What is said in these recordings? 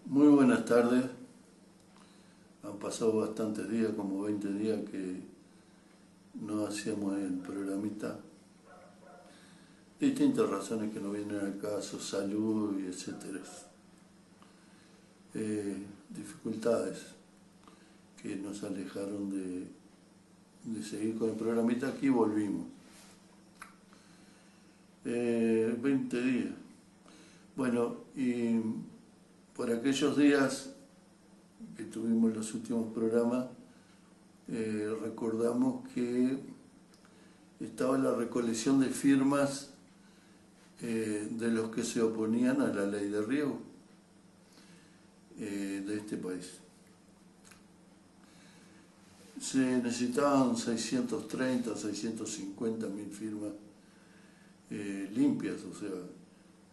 Muy buenas tardes. Han pasado bastantes días, como 20 días que no hacíamos el programita. Distintas razones que no vienen al caso, salud y etcétera. Dificultades que nos alejaron de seguir con el programita. Aquí volvimos. 20 días. Bueno, y por aquellos días que tuvimos los últimos programas, recordamos que estaba la recolección de firmas de los que se oponían a la ley de riego de este país. Se necesitaban 630, 650 mil firmas limpias, o sea,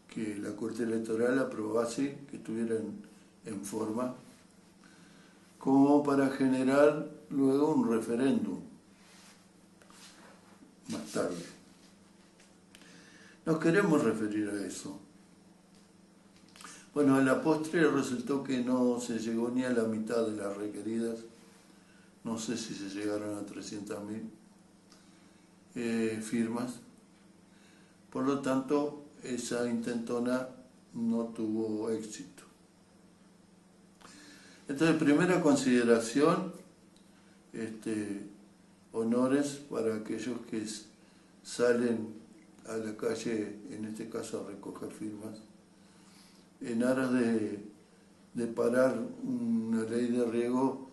que la Corte Electoral aprobase, que estuvieran en forma, como para generar luego un referéndum más tarde. Nos queremos referir a eso. Bueno, a la postre resultó que no se llegó ni a la mitad de las requeridas, no sé si se llegaron a 300.000 firmas, por lo tanto esa intentona no tuvo éxito. Entonces, primera consideración, honores para aquellos que salen a la calle, en este caso a recoger firmas, en aras de parar una ley de riego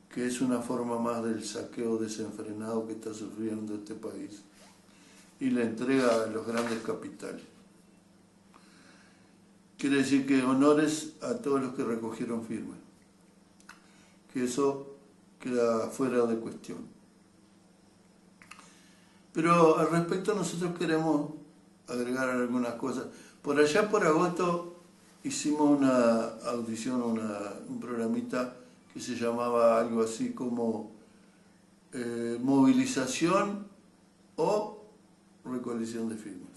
que es una forma más del saqueo desenfrenado que está sufriendo este país y la entrega a los grandes capitales. Quiere decir que honores a todos los que recogieron firmas, que eso queda fuera de cuestión. Pero al respecto nosotros queremos agregar algunas cosas. Por allá por agosto hicimos una audición, un programita que se llamaba algo así como movilización o recolección de firmas.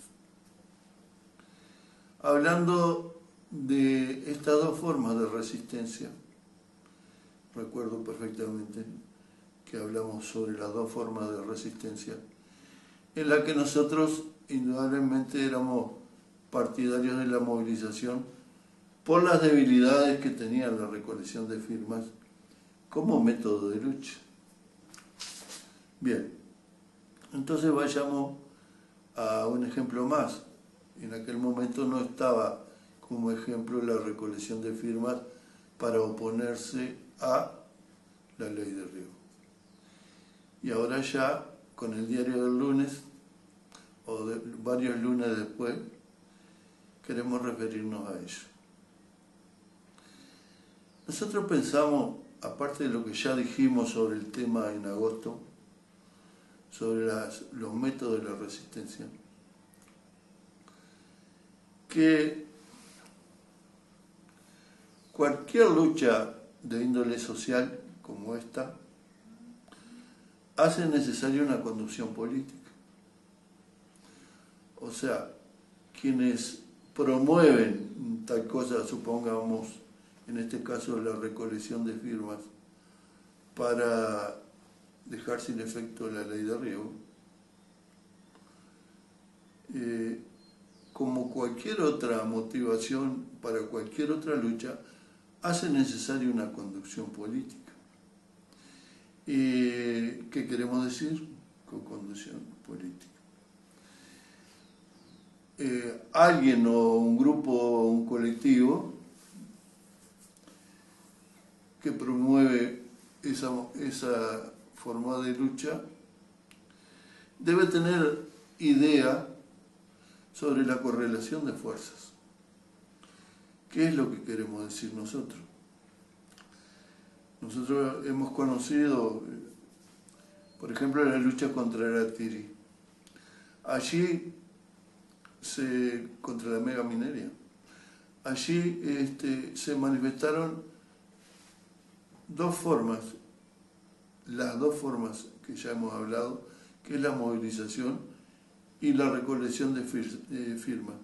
Hablando de estas dos formas de resistencia, recuerdo perfectamente que hablamos sobre las dos formas de resistencia, en la que nosotros indudablemente éramos partidarios de la movilización por las debilidades que tenía la recolección de firmas como método de lucha. Bien, entonces vayamos a un ejemplo más. En aquel momento no estaba como ejemplo la recolección de firmas para oponerse a la ley de riego. Y ahora ya, con el diario del lunes, o de varios lunes después, queremos referirnos a ello. Nosotros pensamos, aparte de lo que ya dijimos sobre el tema en agosto, sobre los métodos de la resistencia, que cualquier lucha de índole social como esta hace necesaria una conducción política. O sea, quienes promueven tal cosa, supongamos, en este caso la recolección de firmas, para dejar sin efecto la ley de riego, como cualquier otra motivación para cualquier otra lucha, hace necesaria una conducción política. ¿Qué queremos decir con conducción política? Alguien o un grupo o un colectivo que promueve esa forma de lucha debe tener idea sobre la correlación de fuerzas. ¿Qué es lo que queremos decir nosotros? Nosotros hemos conocido, por ejemplo, la lucha contra el Atiri. Allí, contra la megaminería, allí se manifestaron dos formas, las dos formas que ya hemos hablado, que es la movilización y la recolección de firmas.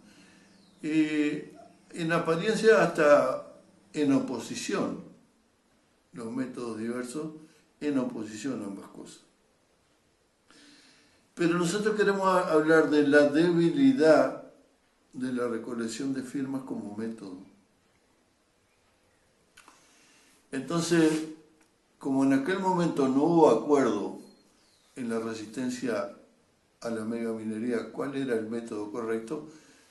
en apariencia hasta en oposición, los métodos diversos en oposición a ambas cosas. Pero nosotros queremos hablar de la debilidad de la recolección de firmas como método. Entonces, como en aquel momento no hubo acuerdo en la resistencia a la megaminería cuál era el método correcto,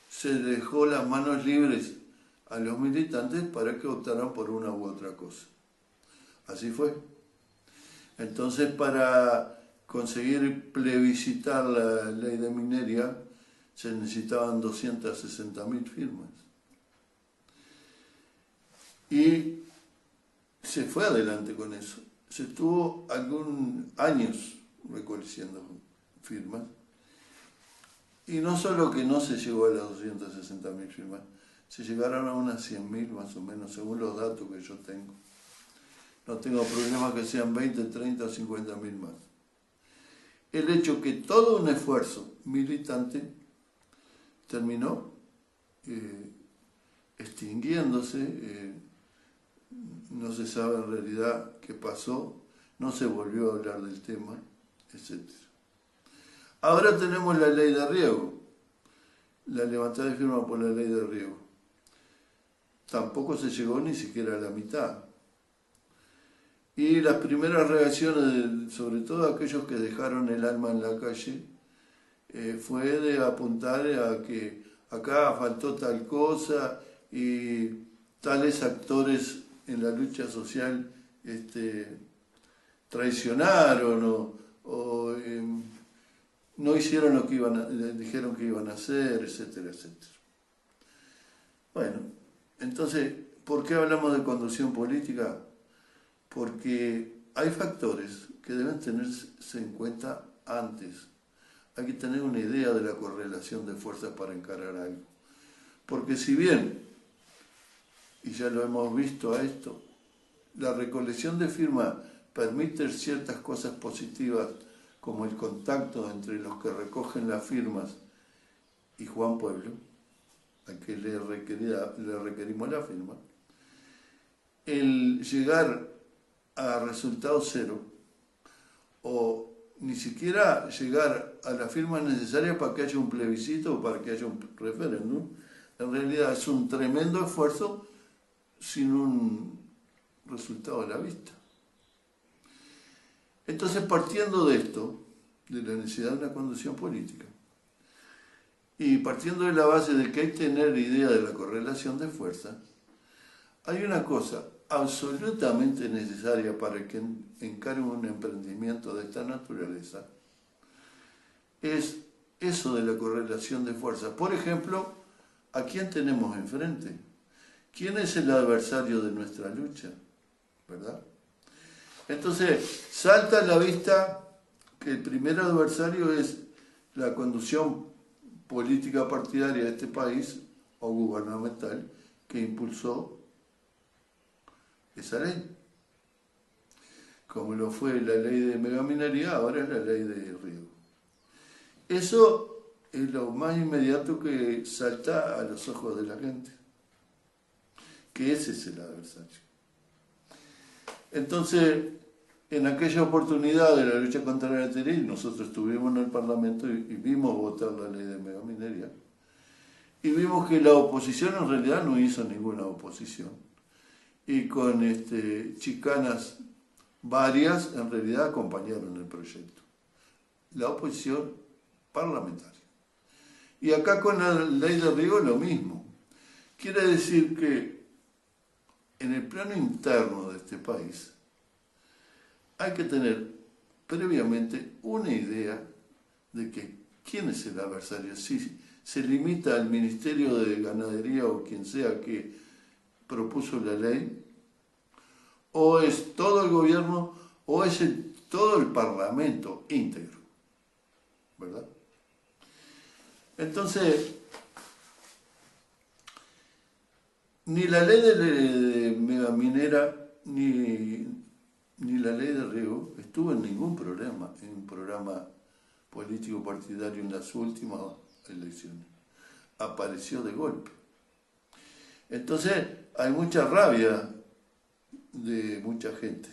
se dejó las manos libres a los militantes para que optaran por una u otra cosa. Así fue. Entonces, para conseguir plebiscitar la ley de minería, se necesitaban 260.000 firmas. Y se fue adelante con eso. Se estuvo años recolecciendo firmas. Y no solo que no se llegó a las 260.000 firmas, se llegaron a unas 100.000 más o menos, según los datos que yo tengo. No tengo problema que sean 20, 30 o 50.000 más. El hecho que todo un esfuerzo militante terminó extinguiéndose, no se sabe en realidad qué pasó, no se volvió a hablar del tema, etc. Ahora tenemos la ley de riego, la levantada de firma por la ley de riego. Tampoco se llegó ni siquiera a la mitad. Y las primeras reacciones, sobre todo aquellos que dejaron el alma en la calle, fue de apuntar a que acá faltó tal cosa y tales actores en la lucha social traicionaron o no hicieron lo que dijeron que iban a hacer, etcétera, etcétera. Bueno, entonces, ¿por qué hablamos de conducción política? Porque hay factores que deben tenerse en cuenta antes. Hay que tener una idea de la correlación de fuerzas para encarar algo. Porque si bien, y ya lo hemos visto a esto, la recolección de firmas permite ciertas cosas positivas, como el contacto entre los que recogen las firmas y Juan Pueblo, a que le requerimos la firma, el llegar a resultado cero, o ni siquiera llegar a la firma necesaria para que haya un plebiscito o para que haya un referéndum, en realidad es un tremendo esfuerzo sin un resultado a la vista. Entonces, partiendo de esto, de la necesidad de una conducción política, y partiendo de la base de que hay que tener idea de la correlación de fuerzas, hay una cosa absolutamente necesaria para que encare un emprendimiento de esta naturaleza, es eso de la correlación de fuerzas. Por ejemplo, ¿a quién tenemos enfrente? ¿Quién es el adversario de nuestra lucha? ¿Verdad? Entonces, salta a la vista que el primer adversario es la conducción política partidaria de este país, o gubernamental, que impulsó esa ley. Como lo fue la ley de megaminería, ahora es la ley de riego. Eso es lo más inmediato que salta a los ojos de la gente, que ese es el adversario. Entonces, en aquella oportunidad de la lucha contra la minería, nosotros estuvimos en el Parlamento y vimos votar la ley de megaminería, y vimos que la oposición en realidad no hizo ninguna oposición, y con chicanas varias en realidad acompañaron el proyecto, la oposición parlamentaria. Y acá con la ley de riego lo mismo. Quiere decir que en el plano interno de este país hay que tener previamente una idea de que quién es el adversario. Si se limita al Ministerio de Ganadería o quien sea que propuso la ley, o es todo el gobierno, o es todo el Parlamento íntegro, ¿verdad? Entonces, ni la ley de megaminera ni la ley de riego estuvo en ningún programa político partidario en las últimas elecciones. Apareció de golpe. Entonces hay mucha rabia de mucha gente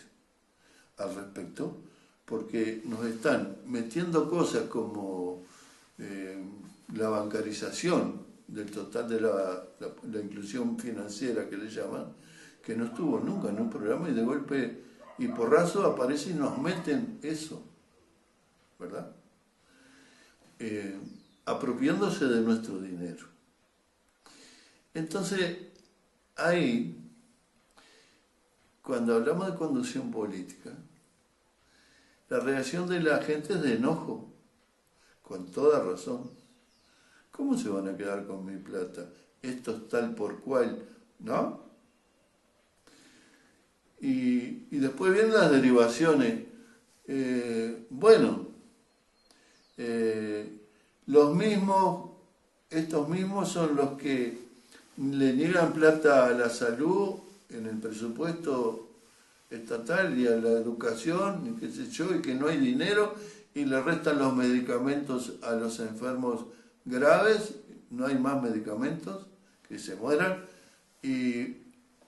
al respecto, porque nos están metiendo cosas como la bancarización del total de la inclusión financiera que le llaman, que no estuvo nunca en un programa y de golpe y porrazo aparece y nos meten eso, ¿verdad? Apropiándose de nuestro dinero. Entonces, ahí, cuando hablamos de conducción política, la reacción de la gente es de enojo, con toda razón. ¿Cómo se van a quedar con mi plata? Esto es tal por cual, ¿no? Y después vienen las derivaciones. Estos mismos son los que le niegan plata a la salud en el presupuesto estatal y a la educación, y qué sé yo, y que no hay dinero, y le restan los medicamentos a los enfermos graves, no hay más medicamentos, que se mueran, y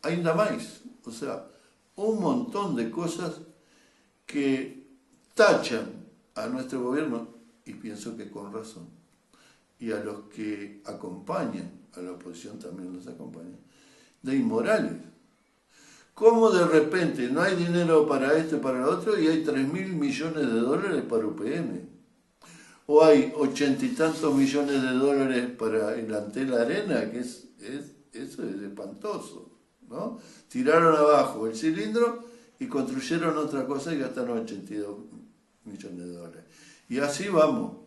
ainda más. O sea, un montón de cosas que tachan a nuestro gobierno, y pienso que con razón, y a los que acompañan, a la oposición también los acompañan, de inmorales. ¿Cómo de repente no hay dinero para esto y para lo otro y hay 3.000 millones de dólares para UPM? O hay 80 y tantos millones de dólares para el Antel Arena, que eso es espantoso, ¿no? Tiraron abajo el cilindro y construyeron otra cosa y gastaron 82 millones de dólares. Y así vamos.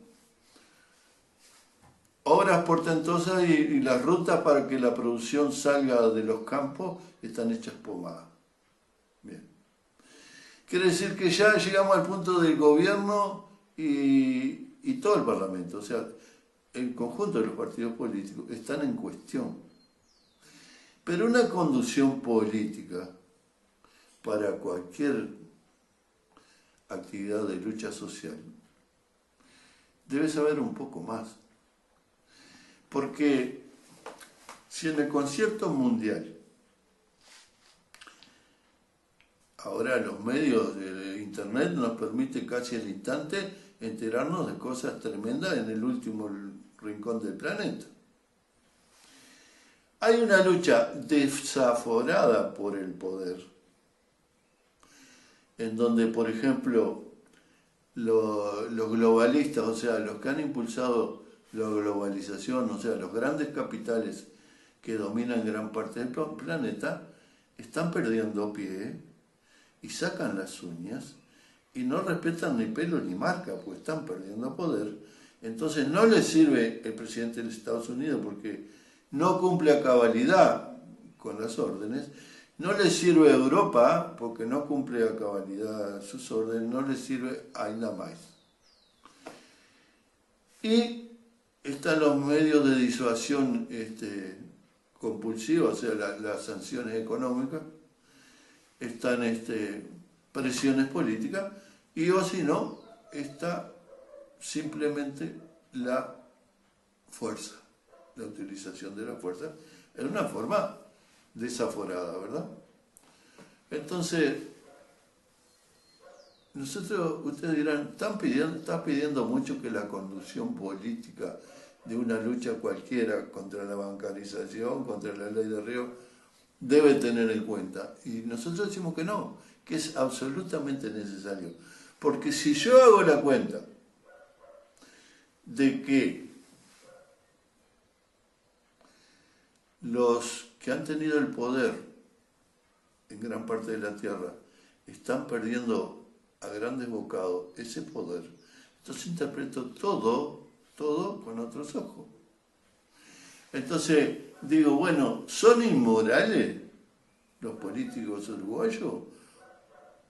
Obras portentosas y las rutas para que la producción salga de los campos están hechas pomadas. Bien. Quiere decir que ya llegamos al punto del gobierno y todo el Parlamento, o sea, el conjunto de los partidos políticos están en cuestión. Pero una conducción política para cualquier actividad de lucha social debe saber un poco más. Porque si en el concierto mundial, ahora los medios de internet nos permiten casi al instante enterarnos de cosas tremendas en el último rincón del planeta. Hay una lucha desaforada por el poder, en donde, por ejemplo, los globalistas, o sea, los que han impulsado la globalización, o sea, los grandes capitales que dominan gran parte del planeta, están perdiendo pie y sacan las uñas y no respetan ni pelo ni marca, pues están perdiendo poder. Entonces no les sirve el presidente de los Estados Unidos porque no cumple a cabalidad con las órdenes, no les sirve a Europa porque no cumple a cabalidad sus órdenes, no les sirve a nada más. Y están los medios de disuasión compulsiva, o sea, las sanciones económicas, están presiones políticas, y o si no, está simplemente la fuerza, la utilización de la fuerza en una forma desaforada, ¿verdad? Entonces, ustedes dirán, ¿están pidiendo mucho que la conducción política de una lucha cualquiera contra la bancarización, contra la ley de río, debe tener en cuenta? Y nosotros decimos que no, que es absolutamente necesario. Porque si yo hago la cuenta de que los que han tenido el poder en gran parte de la tierra están perdiendo a grandes bocados ese poder, entonces interpreto todo con otros ojos. Entonces digo, bueno, ¿son inmorales los políticos uruguayos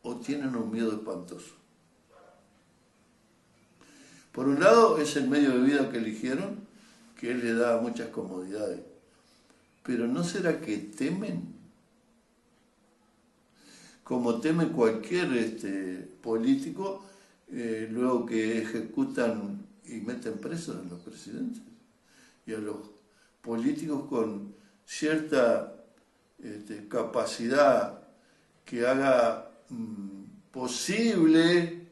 o tienen un miedo espantoso? Por un lado es el medio de vida que eligieron, que les da muchas comodidades, pero ¿no será que temen? Como teme cualquier político, luego que ejecutan y meten presos a los presidentes y a los políticos con cierta capacidad que haga posible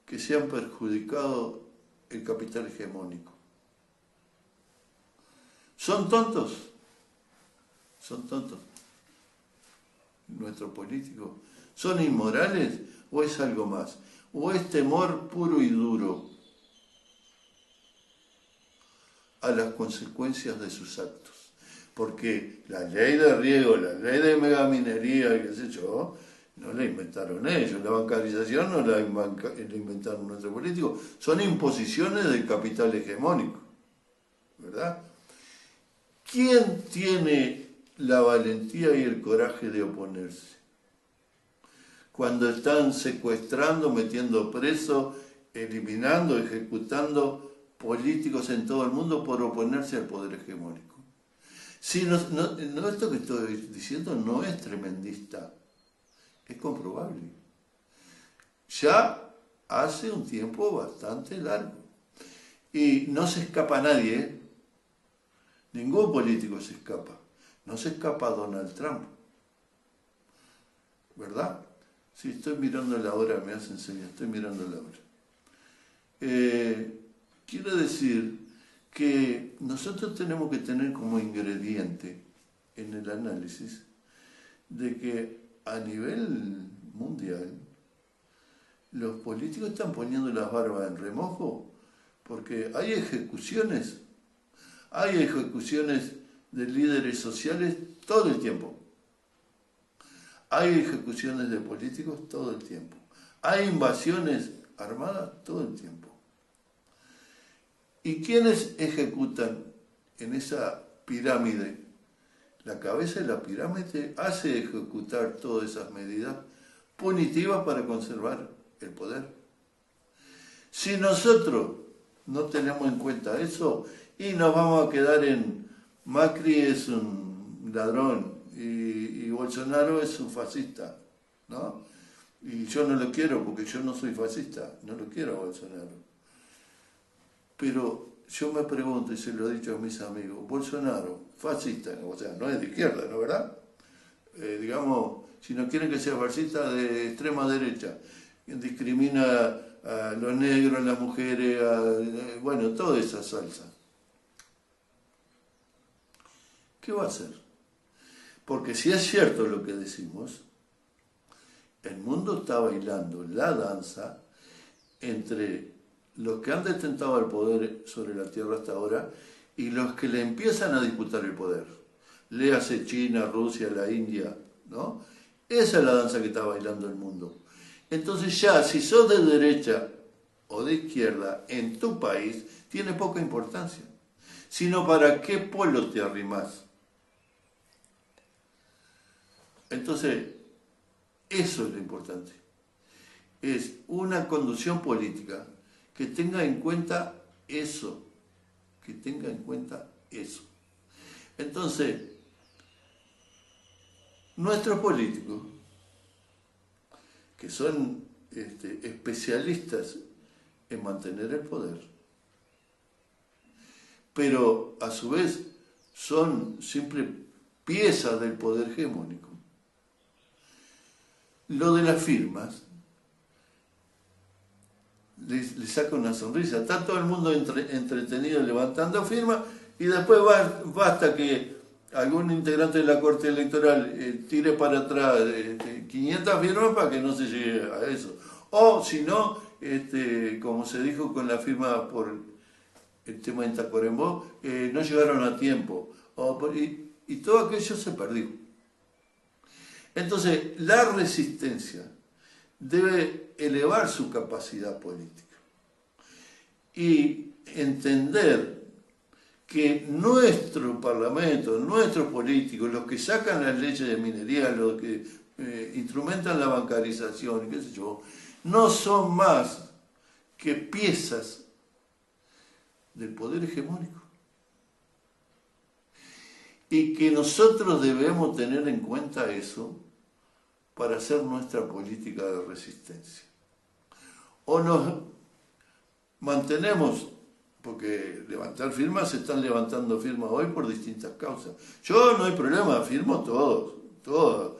que sean perjudicados el capital hegemónico. ¿Son tontos? Son tontos. Nuestros políticos. ¿Son inmorales o es algo más? ¿O es temor puro y duro a las consecuencias de sus actos? Porque la ley de riego, la ley de megaminería, qué sé yo, no la inventaron ellos. La bancarización no la inventaron nuestros políticos. Son imposiciones del capital hegemónico, ¿verdad? ¿Quién tiene la valentía y el coraje de oponerse? Cuando están secuestrando, metiendo presos, eliminando, ejecutando políticos en todo el mundo por oponerse al poder hegemónico. Si esto que estoy diciendo no es tremendista, es comprobable. Ya hace un tiempo bastante largo. Y no se escapa nadie, ¿eh? Ningún político se escapa. No se escapa Donald Trump. ¿Verdad? Sí, estoy mirando la hora, me hacen señas, estoy mirando la hora. Quiero decir que nosotros tenemos que tener como ingrediente en el análisis de que a nivel mundial los políticos están poniendo las barbas en remojo porque hay ejecuciones de líderes sociales todo el tiempo. Hay ejecuciones de políticos todo el tiempo. Hay invasiones armadas todo el tiempo. ¿Y quiénes ejecutan en esa pirámide? La cabeza de la pirámide hace ejecutar todas esas medidas punitivas para conservar el poder. Si nosotros no tenemos en cuenta eso y nos vamos a quedar en Macri es un ladrón y Bolsonaro es un fascista, ¿no? Y yo no lo quiero porque yo no soy fascista, no lo quiero a Bolsonaro. Pero yo me pregunto, y se lo he dicho a mis amigos, Bolsonaro, fascista, o sea, no es de izquierda, ¿no, verdad? Digamos, si no quieren que sea fascista, de extrema derecha, discrimina a los negros, a las mujeres, bueno, toda esa salsa. ¿Qué va a hacer? Porque si es cierto lo que decimos, el mundo está bailando la danza entre los que han detentado el poder sobre la tierra hasta ahora y los que le empiezan a disputar el poder. Léase China, Rusia, la India, ¿no? Esa es la danza que está bailando el mundo. Entonces ya, si sos de derecha o de izquierda en tu país, tiene poca importancia. Sino para qué polo te arrimás. Entonces, eso es lo importante. Es una conducción política que tenga en cuenta eso. Que tenga en cuenta eso. Entonces, nuestros políticos, que son especialistas en mantener el poder, pero a su vez son siempre piezas del poder hegemónico. Lo de las firmas le saca una sonrisa. Está todo el mundo entretenido levantando firmas y después basta que algún integrante de la Corte Electoral tire para atrás 500 firmas para que no se llegue a eso. O si no, como se dijo con la firma por el tema de Tacuarembó, no llegaron a tiempo. Y todo aquello se perdió. Entonces, la resistencia debe elevar su capacidad política y entender que nuestro parlamento, nuestros políticos, los que sacan las leyes de minería, los que instrumentan la bancarización, qué sé yo, no son más que piezas del poder hegemónico. Y que nosotros debemos tener en cuenta eso para hacer nuestra política de resistencia. O nos mantenemos porque levantar firmas, se están levantando firmas hoy por distintas causas. Yo no hay problema, firmo todo.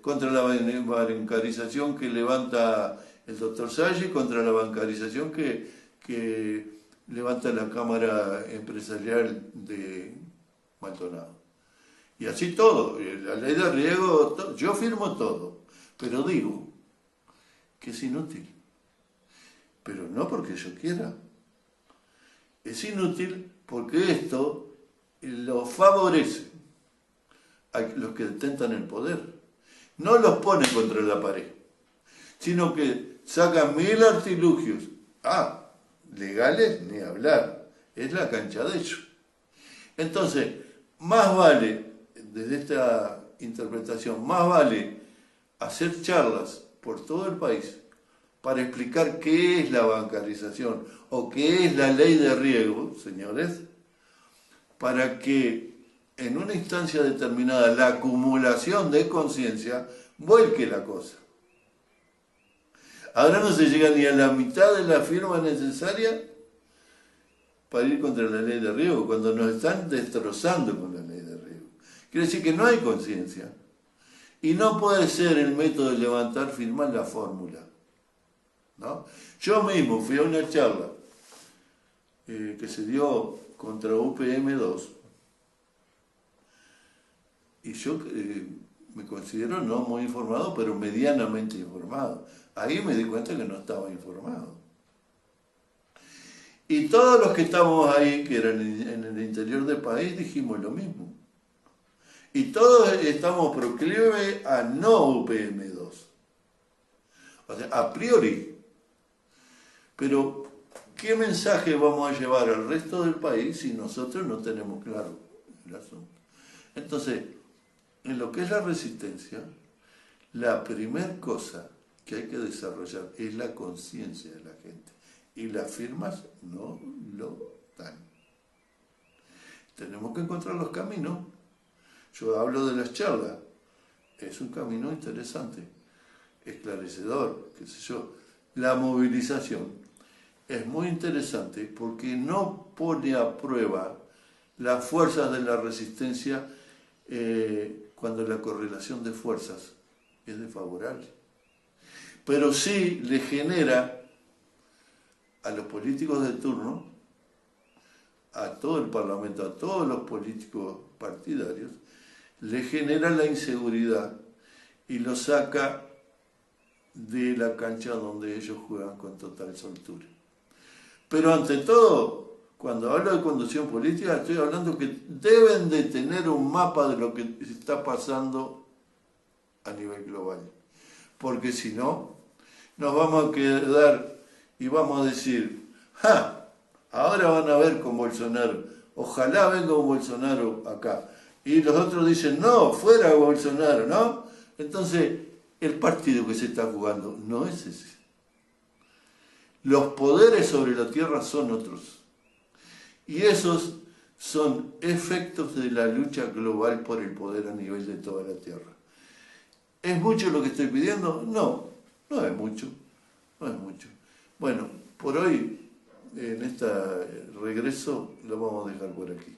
Contra la bancarización que levanta el doctor Salle, contra la bancarización que levanta la Cámara Empresarial de Maldonado. Y así todo, la ley de riego, yo firmo todo, pero digo que es inútil. Pero no porque yo quiera. Es inútil porque esto lo favorece a los que detentan el poder. No los pone contra la pared, sino que sacan 1000 artilugios. Legales ni hablar. Es la cancha de ellos. Entonces, más vale, desde esta interpretación, más vale hacer charlas por todo el país para explicar qué es la bancarización o qué es la ley de riego, señores, para que en una instancia determinada la acumulación de conciencia vuelque la cosa. Ahora no se llega ni a la mitad de la firma necesaria para ir contra la ley de riego, cuando nos están destrozando con la ley de riego. Quiere decir que no hay conciencia. Y no puede ser el método de levantar firmas la fórmula, ¿no? Yo mismo fui a una charla que se dio contra UPM2 y yo me considero no muy informado, pero medianamente informado. Ahí me di cuenta que no estaba informado. Y todos los que estábamos ahí, que eran en el interior del país, dijimos lo mismo. Y todos estamos proclives a no UPM2. O sea, a priori. Pero, ¿qué mensaje vamos a llevar al resto del país si nosotros no tenemos claro el asunto? Entonces, en lo que es la resistencia, la primera cosa que hay que desarrollar es la conciencia de la gente. Y las firmas no lo dan. Tenemos que encontrar los caminos. Yo hablo de las charlas. Es un camino interesante, esclarecedor, qué sé yo. La movilización es muy interesante porque no pone a prueba las fuerzas de la resistencia cuando la correlación de fuerzas es desfavorable. Pero sí le genera a los políticos de turno, a todo el Parlamento, a todos los políticos partidarios, le genera la inseguridad y lo saca de la cancha donde ellos juegan con total soltura. Pero ante todo, cuando hablo de conducción política, estoy hablando que deben de tener un mapa de lo que está pasando a nivel global. Porque si no, nos vamos a quedar y vamos a decir, ahora van a ver con Bolsonaro, ojalá venga un Bolsonaro acá. Y los otros dicen, no, fuera Bolsonaro, ¿no? Entonces, el partido que se está jugando no es ese. Los poderes sobre la tierra son otros. Y esos son efectos de la lucha global por el poder a nivel de toda la tierra. ¿Es mucho lo que estoy pidiendo? No, no es mucho. No es mucho. Bueno, por hoy, en este regreso, lo vamos a dejar por aquí.